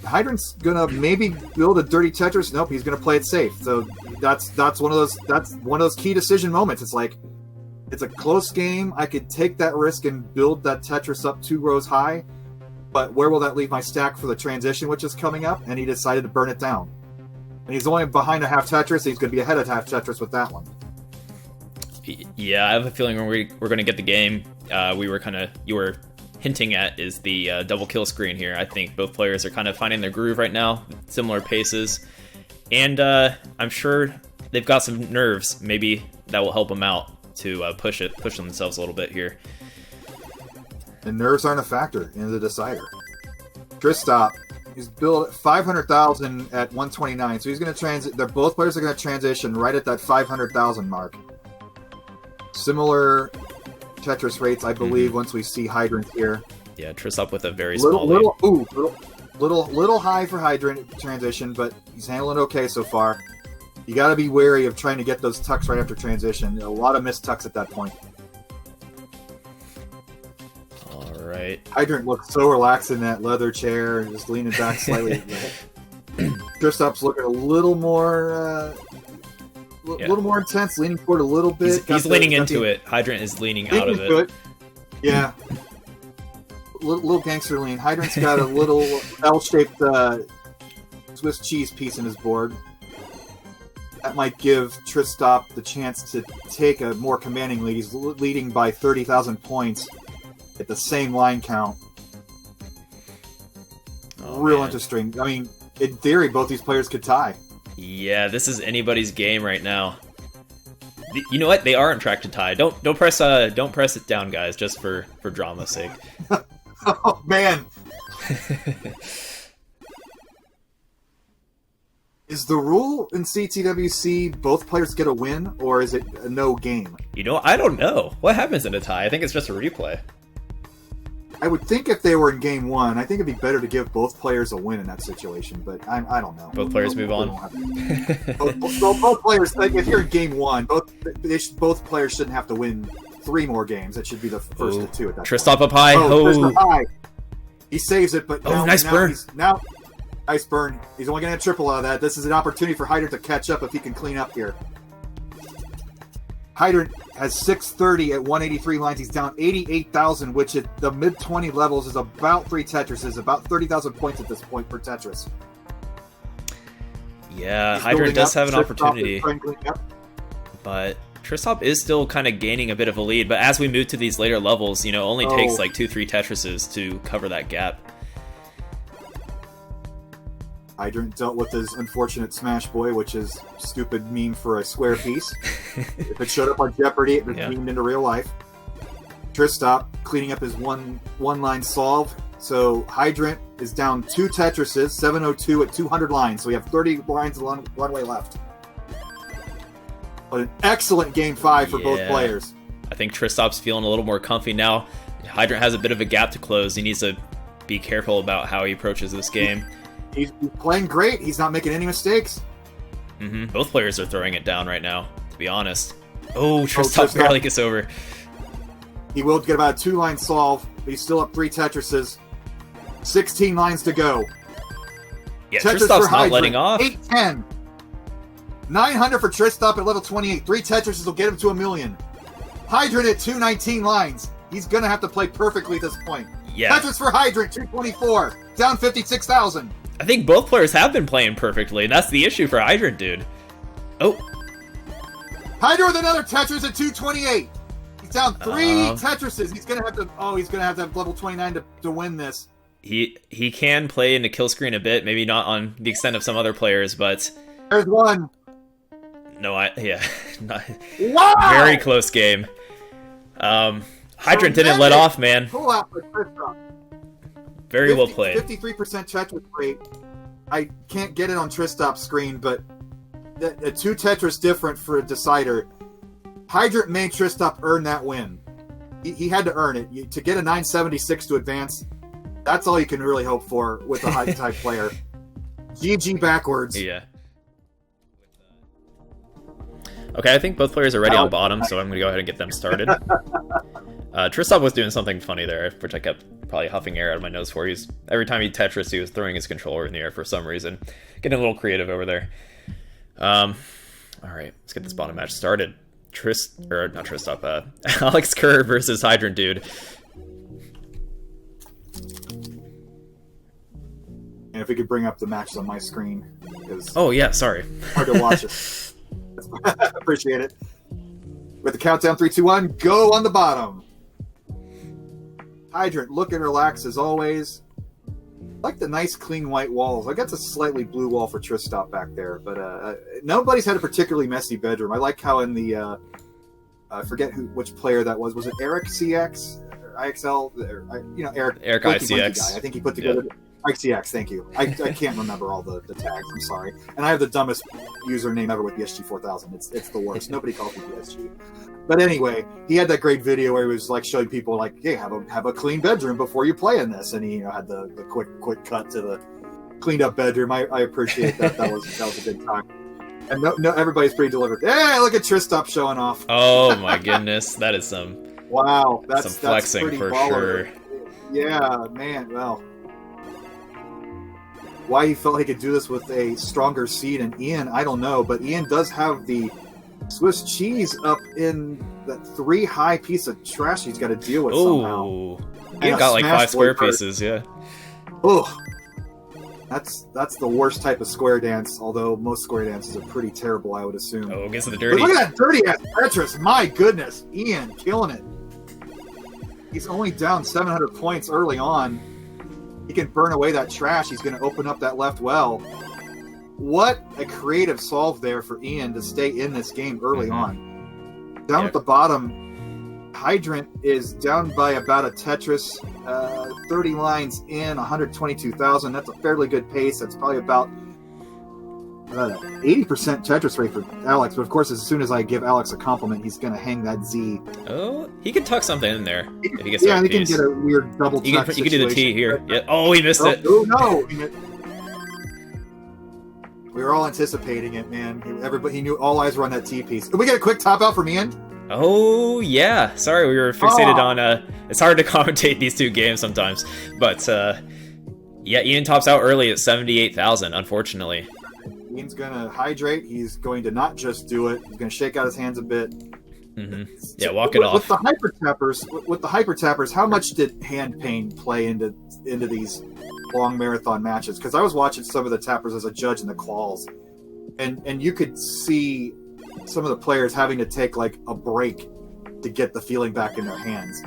Hydrant's gonna maybe build a dirty Tetris. Nope, he's gonna play it safe. So that's one of those key decision moments. It's like it's a close game. I could take that risk and build that Tetris up 2 rows high. But where will that leave my stack for the transition, which is coming up? And he decided to burn it down. And he's only behind a half Tetris. So he's going to be ahead of half Tetris with that one. Yeah, I have a feeling we're going to get the game. You were hinting at is the double kill screen here. I think both players are kind of finding their groove right now, similar paces. And I'm sure they've got some nerves. Maybe that will help them out to push themselves a little bit here. And nerves aren't a factor in the decider. Tristop, he's built 500,000 at 129, so he's going to transit. Both players are going to transition right at that 500,000 mark. Similar Tetris rates, I believe, once we see Hydrant here. Yeah, Tristop with a very small lead. Little high for Hydrant transition, but he's handling it okay so far. You got to be wary of trying to get those tucks right after transition. A lot of missed tucks at that point. Right. Hydrant looks so relaxed in that leather chair, just leaning back slightly. Tristop's looking a little more, little more intense, leaning forward a little bit. He's leaning into it. Hydrant is leaning out of it. Yeah. Little gangster lean. Hydrant's got a little L-shaped Swiss cheese piece in his board. That might give Tristop the chance to take a more commanding lead. He's leading by 30,000 points. At the same line count. Real interesting. I mean, in theory, both these players could tie. Yeah, this is anybody's game right now. You know what? They are on track to tie. Don't press it down, guys, just for drama's sake. Oh man. Is the rule in CTWC both players get a win, or is it a no game? I don't know. What happens in a tie? I think it's just a replay. I would think if they were in game 1, I think it'd be better to give both players a win in that situation, but I don't know. Both players move on? both players, like if you're in game 1, both players shouldn't have to win 3 more games. It should be the first of 2 at that Tristop point. Up high. Tristop high. He saves it, but nice burn. Nice burn. He's only going to triple out of that. This is an opportunity for Hydrant to catch up if he can clean up here. Hydrant has 630 at 183 lines. He's down 88,000, which at the mid-20 levels is about 3 Tetrises, about 30,000 points at this point per Tetris. Yeah, Hydrant does have an opportunity. But Tristop is still kind of gaining a bit of a lead. But as we move to these later levels, only takes like 2-3 Tetrises to cover that gap. Hydrant dealt with his unfortunate Smash Boy, which is a stupid meme for a square piece. If it showed up on Jeopardy, it was memed into real life. Tristop cleaning up his one-line solve. So Hydrant is down 2 Tetrises, 702 at 200 lines. So we have 30 lines one way left. But an excellent game 5 for both players. I think Tristop's feeling a little more comfy now. Hydrant has a bit of a gap to close. He needs to be careful about how he approaches this game. He's playing great. He's not making any mistakes. Both players are throwing it down right now, to be honest. Oh, Tristop barely gets over. He will get about a 2-line solve, but he's still up 3 Tetrises. 16 lines to go. Yeah, Tristop's not letting off. 810. 900 for Tristop at level 28. 3 Tetrises will get him to 1,000,000. Hydrant at 219 lines. He's going to have to play perfectly at this point. Yeah. Tetris for Hydrant, 224. Down 56,000. I think both players have been playing perfectly, and that's the issue for Hydrant, dude. Oh. Hydrant with another Tetris at 228. He's down 3 Tetrises. He's going to have to... Oh, he's going to have level 29 to win this. He can play into kill screen a bit, maybe not on the extent of some other players, but... There's one. No, not, wow! Very close game. Hydrant didn't let off, man. Pull out for Tristop. Very well played. 53% Tetris rate. I can't get it on Tristop's screen, but the 2 Tetris different for a decider. Hydrant made Tristop earn that win. He had to earn it. To get a 976 to advance, that's all you can really hope for with a high-type player. GG backwards. Yeah. Okay, I think both players are ready on bottom, so I'm going to go ahead and get them started. Tristop was doing something funny there, which I kept probably huffing air out of my nose for. Every time he Tetris, he was throwing his controller in the air for some reason. Getting a little creative over there. Alright, let's get this bottom match started. Not Tristop, Alex Kerr versus Hydrant Dude. And if we could bring up the matches on my screen. Oh, yeah, sorry. Hard to watch it. Appreciate it. With the countdown, 3, 2, 1, go on the bottom. Hydrant, look and relax as always. I like the nice clean white walls. I got a slightly blue wall for Tristop back there, but nobody's had a particularly messy bedroom. I like how in the I forget which player that was. Was it Eric CX or IXL? Eric ICX. Guy. I think he put together. Yeah. ICX, thank you. I can't remember all the tags. I'm sorry. And I have the dumbest username ever with BSG4000. It's the worst. Nobody calls me BSG. But anyway, he had that great video where he was like showing people like, "Hey, have a clean bedroom before you play in this," and he had the quick cut to the cleaned up bedroom. I appreciate that. That was a good time. And no, everybody's pretty delivered. Hey, look at Tristop showing off. Oh my goodness, that is some wow. That's flexing that's for baller. Sure. Yeah, man. Well. Why he felt he could do this with a stronger seed than Ian, I don't know. But Ian does have the Swiss cheese up in that 3 high piece of trash he's got to deal with somehow. Ian got like 5 square pieces, yeah. Oh, that's the worst type of square dance. Although most square dances are pretty terrible, I would assume. Oh, gets the dirty. But look at that dirty ass Tetris! My goodness, Ian killing it. He's only down 700 points early on. He can burn away that trash. He's going to open up that left well. What a creative solve there for Ian to stay in this game early on. Down at the bottom, Hydrant is down by about a Tetris. 30 lines in, 122,000. That's a fairly good pace. That's probably about 80% Tetris rate for Alex. But of course, as soon as I give Alex a compliment, he's going to hang that Z. Oh, he can tuck something in there if he gets he can get a weird double tuck situation. You can do the T here. Yeah. Oh, he missed it. Oh, no. We were all anticipating it, man. He knew all eyes were on that T piece. Did we get a quick top out from Ian? Oh, yeah. Sorry, we were fixated on... it's hard to commentate these 2 games sometimes. But, yeah, Ian tops out early at 78,000, unfortunately. Ian's going to hydrate. He's going to not just do it. He's going to shake out his hands a bit. Mm-hmm. Yeah, walk it off. With the hyper tappers, how much did hand pain play into these long marathon matches? Because I was watching some of the tappers as a judge in the quals, and you could see some of the players having to take like a break to get the feeling back in their hands.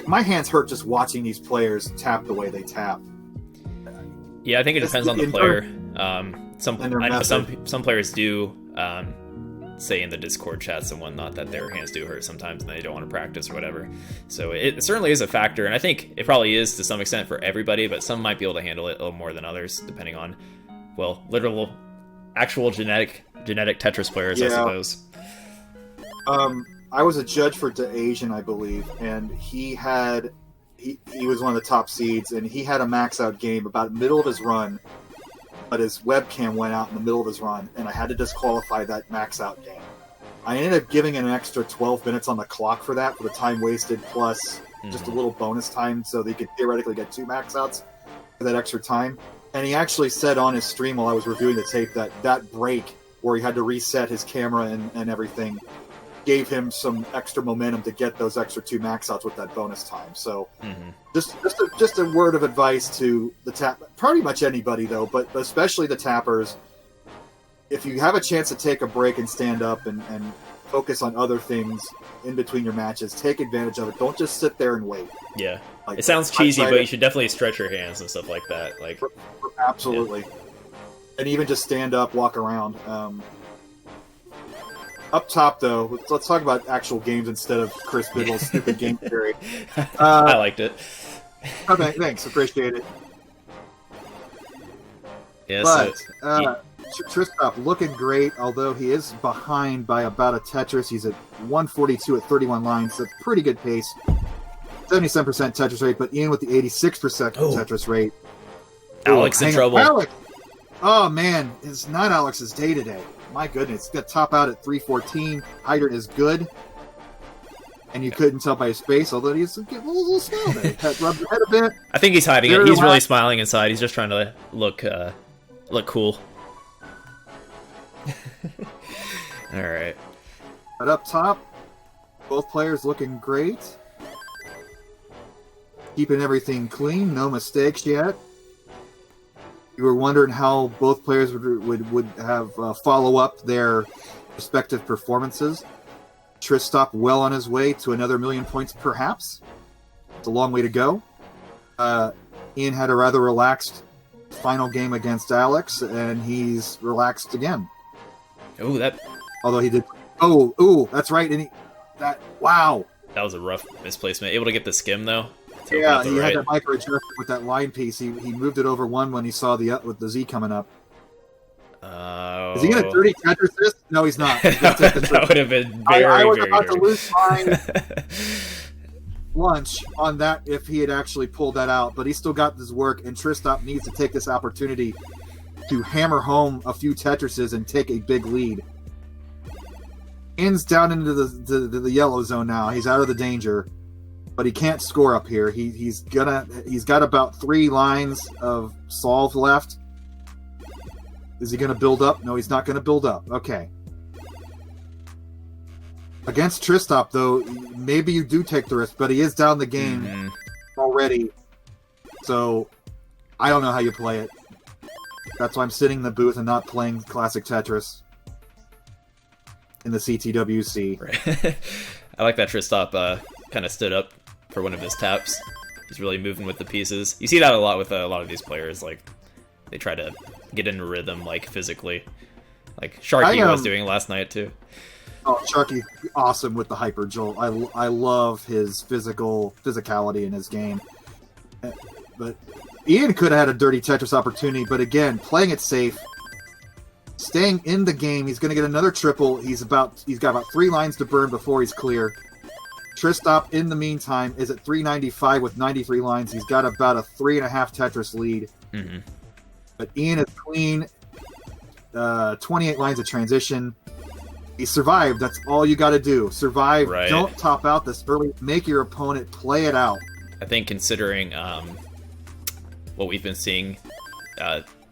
My hands hurt just watching these players tap the way they tap. Yeah, I think it depends on the player. I know some players do say in the Discord chats and whatnot that their hands do hurt sometimes and they don't want to practice or whatever. So it certainly is a factor, and I think it probably is to some extent for everybody, but some might be able to handle it a little more than others, depending on, well, actual genetic Tetris players, yeah. I suppose. I was a judge for DeAsian, I believe, and he was one of the top seeds, and he had a max out game about the middle of his run, but his webcam went out in the middle of his run, and I had to disqualify that max out game. I ended up giving an extra 12 minutes on the clock for that, for the time wasted plus just a little bonus time so that he could theoretically get 2 max outs for that extra time. And he actually said on his stream while I was reviewing the tape that break where he had to reset his camera and everything gave him some extra momentum to get those extra 2 max outs with that bonus time. So just a word of advice to the pretty much anybody though, but especially the tappers. If you have a chance to take a break and stand up and focus on other things in between your matches, take advantage of it. Don't just sit there and wait. Yeah. Like, it sounds cheesy, but you should detetly stretch your hands and stuff like that. Like, absolutely. Yeah. And even just stand up, walk around. Up top, though, let's talk about actual games instead of Chris Bidwell's stupid game theory. I liked it. Okay, thanks. Appreciate it. Yeah, but Tristop looking great, although he is behind by about a Tetris. He's at 142 at 31 lines. That's pretty good pace. 77% Tetris rate, but Ian with the 86% Tetris rate. Alex in trouble. Alex! Oh, man. It's not Alex's day today. My goodness. He's got to top out at 314. Hydrant is good. And you couldn't tell by his face, although he's a little smile there. Rubbed his head a bit. I think he's hiding it. He's really smiling inside. He's just trying to look cool. All right. But up top, both players looking great. Keeping everything clean, no mistakes yet. You were wondering how both players would have follow up their respective performances. Tristop well on his way to another 1,000,000 points, perhaps. It's a long way to go. Ian had a rather relaxed final game against Alex, and he's relaxed again. Oh, that. Although he did. That's right. And wow. That was a rough misplacement. Able to get the skim though. Yeah, he had that micro adjustment with that line piece. He moved it over one when he saw with the Z coming up. Is he going to dirty Tetris this? No, he's not. He's gonna take the that would have been very, I was very about dirty. to lose my lunch on that if he had actually pulled that out, but he still got this work, and Tristop needs to take this opportunity to hammer home a few Tetrises and take a big lead. Ian's down into the yellow zone now. He's out of the danger, but he can't score up here. He's got about 3 lines of solve left. Is he going to build up? No, he's not going to build up. Okay. Against Tristop, though, maybe you do take the risk, but he is down the game already. So, I don't know how you play it. That's why I'm sitting in the booth and not playing Classic Tetris in the CTWC. Right. I like that Tristop kind of stood up for one of his taps. He's really moving with the pieces. You see that a lot with a lot of these players. Like, they try to get into rhythm, like, physically. Like Sharky was doing last night, too. Oh, Sharky, awesome with the Hyper Jolt. I love his physicality in his game. But Ian could have had a dirty Tetris opportunity, but again, playing it safe, staying in the game. He's going to get another triple. He's got about 3 lines to burn before he's clear. Tristop, in the meantime, is at 395 with 93 lines. He's got about a 3.5 Tetris lead. Mm-hmm. But Ian is clean. 28 lines of transition. He survived. That's all you got to do. Survive. Right. Don't top out this early. Make your opponent play it out. I think considering what we've been seeing,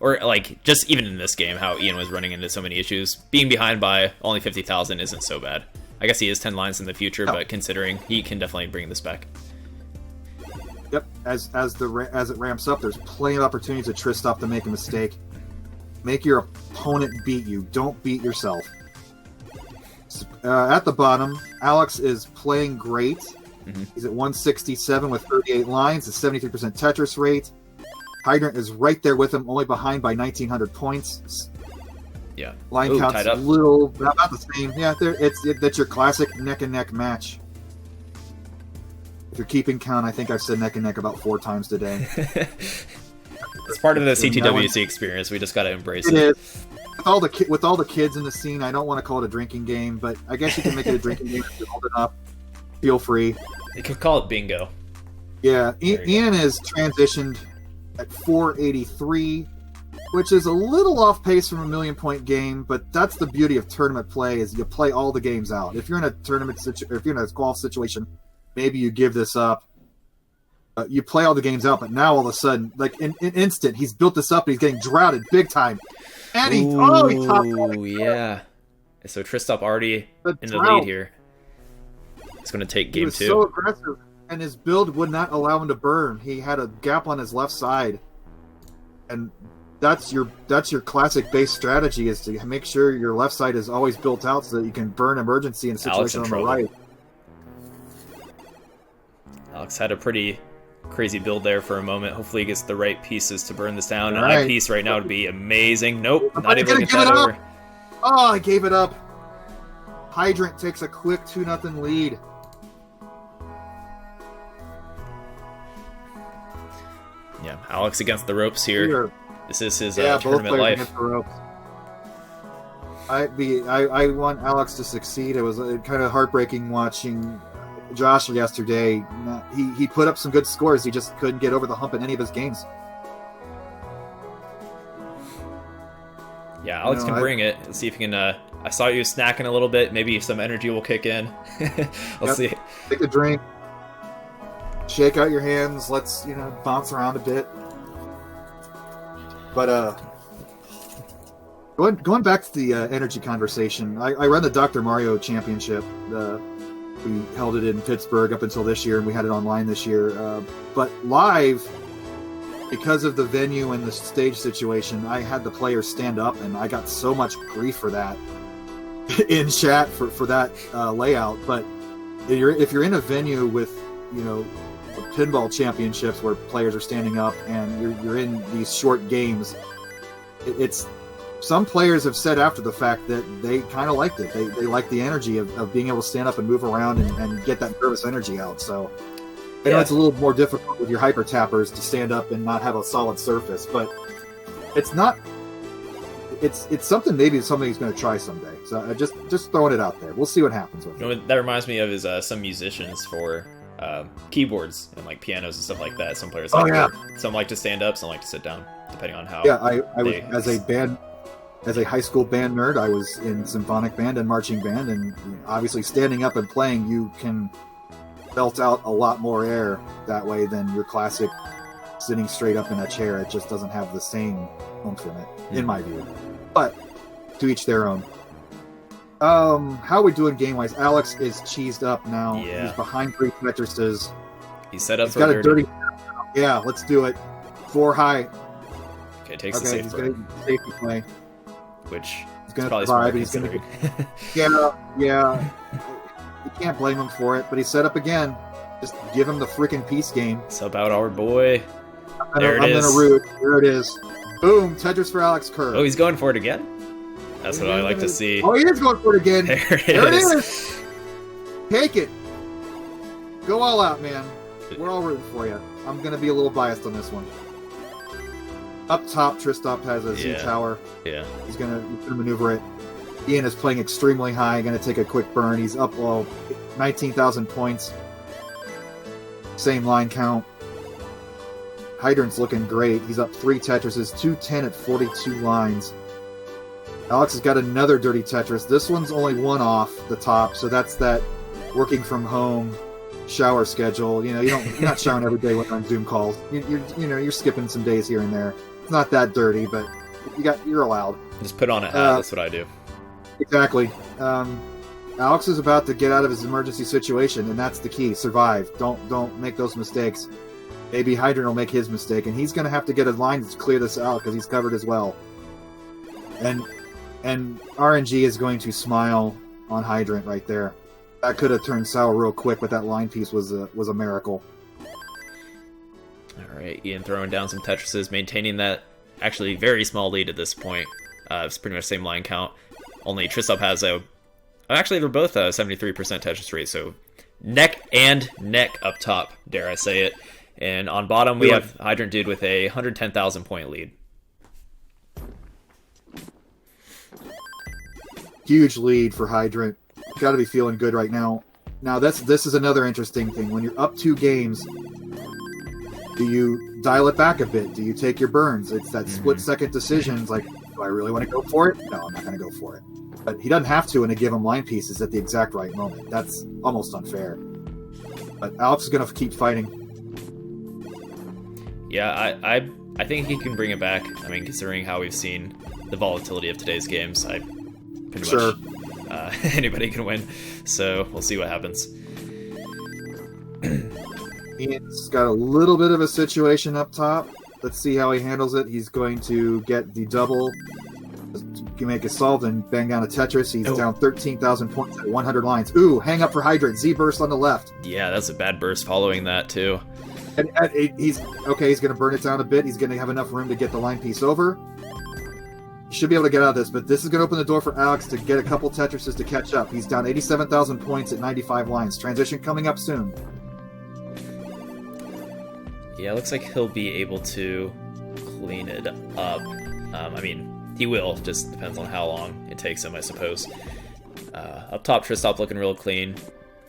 or like just even in this game, how Ian was running into so many issues, being behind by only 50,000 isn't so bad. I guess he is 10 lines in the future, but considering he can definitely bring this back. Yep. As it ramps up, there's plenty of opportunities at Tristop to make a mistake. Make your opponent beat you. Don't beat yourself. At the bottom, Alex is playing great. Mm-hmm. He's at 167 with 38 lines, a 73% Tetris rate. Hydrant is right there with him, only behind by 1,900 points. Yeah. Line count's a little about the same. Yeah, that's your classic neck and neck match. If you're keeping count, I think I've said neck and neck about 4 times today. It's part of the CTWC experience. We just got to embrace it. It is. With all the kids in the scene, I don't want to call it a drinking game, but I guess you can make it a drinking game if you're old enough. Feel free. You could call it bingo. Yeah, Ian is transitioned at 483 which is a little off pace from a 1,000,000-point game, but that's the beauty of tournament play, is you play all the games out. If you're in a if you're in a golf situation, maybe you give this up. You play all the games out, but now all of a sudden, like in instant, he's built this up and he's getting droughted big time. And he topped it. Yeah. So Tristop already in the lead here. It's going to take game 2. He was so aggressive, and his build would not allow him to burn. He had a gap on his left side, and that's your classic base strategy, is to make sure your left side is always built out so that you can burn emergency in a situation on the right. Alex had a pretty crazy build there for a moment. Hopefully he gets the right pieces to burn this down. An eye piece right now would be amazing. Nope, not able to get that over. Oh, I gave it up. Hydrant takes a quick 2-0 lead. Yeah, Alex against the ropes here. This is his both tournament life. Against the ropes. I want Alex to succeed. It was kind of heartbreaking watching Josh yesterday. He put up some good scores. He just couldn't get over the hump in any of his games. Yeah, Alex can bring it. Let's see if he can. I saw you snacking a little bit. Maybe some energy will kick in. Let's see. Take a drink. Shake out your hands. Let's bounce around a bit. But going back to the energy conversation, I run the Dr. Mario Championship. We held it in Pittsburgh up until this year, and we had it online this year. But live, because of the venue and the stage situation, I had the players stand up, and I got so much grief for that in chat for that layout. But if you're in a venue with pinball championships where players are standing up and you're in these short games, it's some players have said after the fact that they kind of liked it. They like the energy of being able to stand up and move around and get that nervous energy out. So I know it's a little more difficult with your hyper tappers to stand up and not have a solid surface, but it's not. It's something maybe somebody's going to try someday. So just throwing it out there. We'll see what happens with it. That reminds me of is some musicians for keyboards and like pianos and stuff like that. Some players some like to stand up, some like to sit down, depending on how. Yeah, I was as a high school band nerd, I was in symphonic band and marching band, and obviously standing up and playing, you can belt out a lot more air that way than your classic sitting straight up in a chair. It just doesn't have the same oomph in it, in my view. But to each their own. How are we doing game-wise? Alex is cheesed up now. Yeah. He's behind 3 Tetrises. He's set up He's for got a dirty. Yeah, let's do it. 4 high. Okay, takes the safe he's burn. going to safety play. Which he's going to survive. He's going to. Yeah. You can't blame him for it, but he's set up again. Just give him the freaking peace game. Sub out our boy. I'm going to root. There it is. Boom. Tetris for Alex Kerr. Oh, he's going for it again? That's what I like to see. Oh, he is going for it again. There it is. Take it. Go all out, man. We're all rooting for you. I'm going to be a little biased on this one. Up top, Tristop has a Z-Tower. Yeah. He's going to maneuver it. Ian is playing extremely high, going to take a quick burn. He's up 19,000 points. Same line count. Hydrant's looking great. He's up 3 Tetrises, 210 at 42 lines. Alex has got another dirty Tetris. This one's only 1 off the top, so that's that working from home shower schedule. You're not showering every day when on Zoom calls. You're skipping some days here and there. It's not that dirty, but you're allowed. Just put on a hat. That's what I do. Exactly. Alex is about to get out of his emergency situation, and that's the key. Survive. Don't make those mistakes. Maybe Hydrant will make his mistake, and he's going to have to get a line to clear this out because he's covered as well. And RNG is going to smile on Hydrant right there. That could have turned sour real quick, but that line piece was a miracle. All right, Ian throwing down some Tetrises, maintaining that actually very small lead at this point. It's pretty much the same line count. Only Tristop has actually, they're both 73% Tetris rate, so neck and neck up top, dare I say it. And on bottom, we have Hydrant Dude with a 110,000 point lead. Huge lead for Hydrant. Got to be feeling good right now. Now this is another interesting thing. When you're up 2 games, Do you dial it back a bit? Do you take your burns? It's that split-second decision. It's like, do I really want to go for it? No, I'm not going to go for it. But he doesn't have to when I give him line pieces at the exact right moment. That's almost unfair. But Alex is going to keep fighting. Yeah, I think he can bring it back. I mean, considering how we've seen the volatility of today's games, I pretty much anybody can win. So we'll see what happens. Ian's got a little bit of a situation up top. Let's see how he handles it. He's going to get the double to make it solved and bang down a Tetris. He's down 13,000 points at 100 lines. Ooh, hang up for Hydrant. Z burst on the left. Yeah, that's a bad burst following that, too. And he's going to burn it down a bit. He's going to have enough room to get the line piece over. He should be able to get out of this, but this is going to open the door for Alex to get a couple Tetrises to catch up. He's down 87,000 points at 95 lines. Transition coming up soon. Yeah, it looks like he'll be able to clean it up. I mean, he will, just depends on how long it takes him, I suppose. Up top, Tristop looking real clean,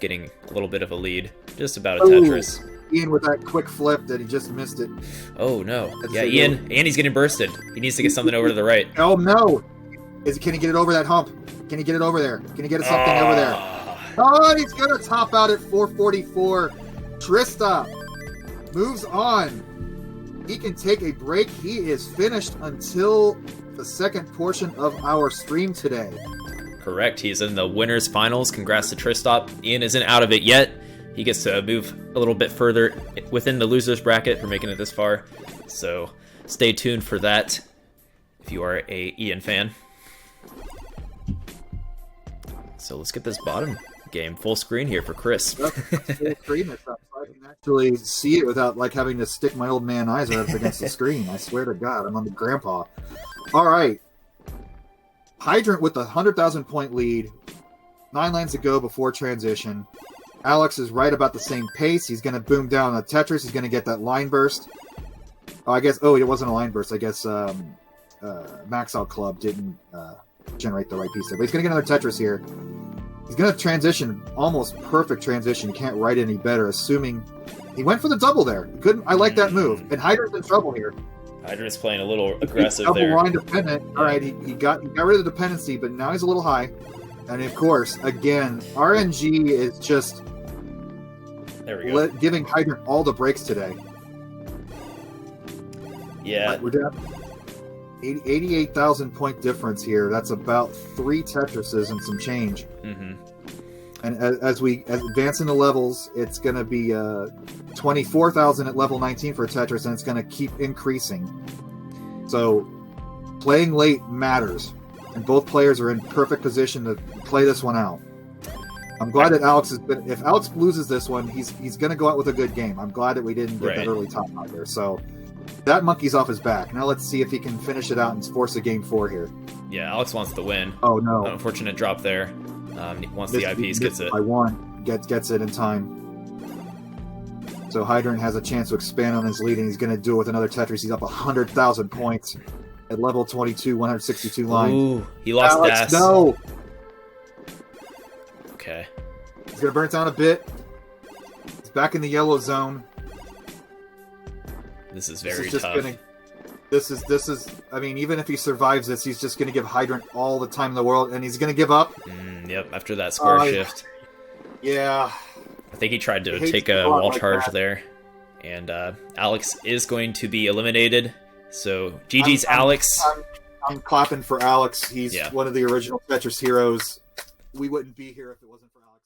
getting a little bit of a lead. Just about a Tetris. Ian with that quick flip that he just missed it. Oh, no. Yeah, Ian, and he's getting bursted. He needs to get something over to the right. Oh, no. Can he get it over that hump? Can he get it over there? Can he get something over there? Oh, he's going to top out at 444. Tristop moves on. He can take a break. He is finished until the second portion of our stream today. Correct. He's in the winners finals. Congrats to Tristop. Ian isn't out of it yet. He gets to move a little bit further within the losers bracket for making it this far. So stay tuned for that if you are a Ian fan. So let's get this bottom game full screen here for Chris. Full screen this up so I can actually see it without like having to stick my old man eyes right up against the screen. I swear to God, I'm on the grandpa. All right. Hydrant with a 100,000 point lead. 9 lanes to go before transition. Alex is right about the same pace. He's going to boom down a Tetris. He's going to get that line burst. Oh, it wasn't a line burst. I guess Max Out Club didn't generate the right piece there. But he's going to get another Tetris here. He's going to transition, almost perfect transition. You can't write any better, assuming he went for the double there. I like that move. And Hydrant's in trouble here. Hydrant's playing a little aggressive double there. Line dependent. All right, he got rid of the dependency, but now he's a little high. And of course, again, RNG is just giving Hydrant all the breaks today. Yeah. We're down 88,000 point difference here. That's about 3 Tetrises and some change. Mm-hmm. And as we advance in the levels, it's going to be 24,000 at level 19 for a Tetris, and it's going to keep increasing. So playing late matters, and both players are in perfect position to play this one out. I'm glad that Alex has been. If Alex loses this one, he's going to go out with a good game. I'm glad that we didn't get that early top out there. So that monkey's off his back. Now let's see if he can finish it out and force a game 4 here. Yeah, Alex wants to win. Oh no! Unfortunate drop there. Once the eyepiece gets it, by 1 gets it in time. So Hydrant has a chance to expand on his lead, and he's going to do it with another Tetris. He's up 100,000 points at level 22, 162 lines. Ooh, he lost Alex, Das. No. Okay. He's going to burn it down a bit. He's back in the yellow zone. This is very tough. This is. I mean, even if he survives this, he's just going to give Hydrant all the time in the world, and he's going to give up. Yep. After that square shift. Yeah. I think he tried to take a wall charge there, and Alex is going to be eliminated. So GG's Alex. I'm clapping for Alex. He's one of the original Tetris heroes. We wouldn't be here if it wasn't for Alex.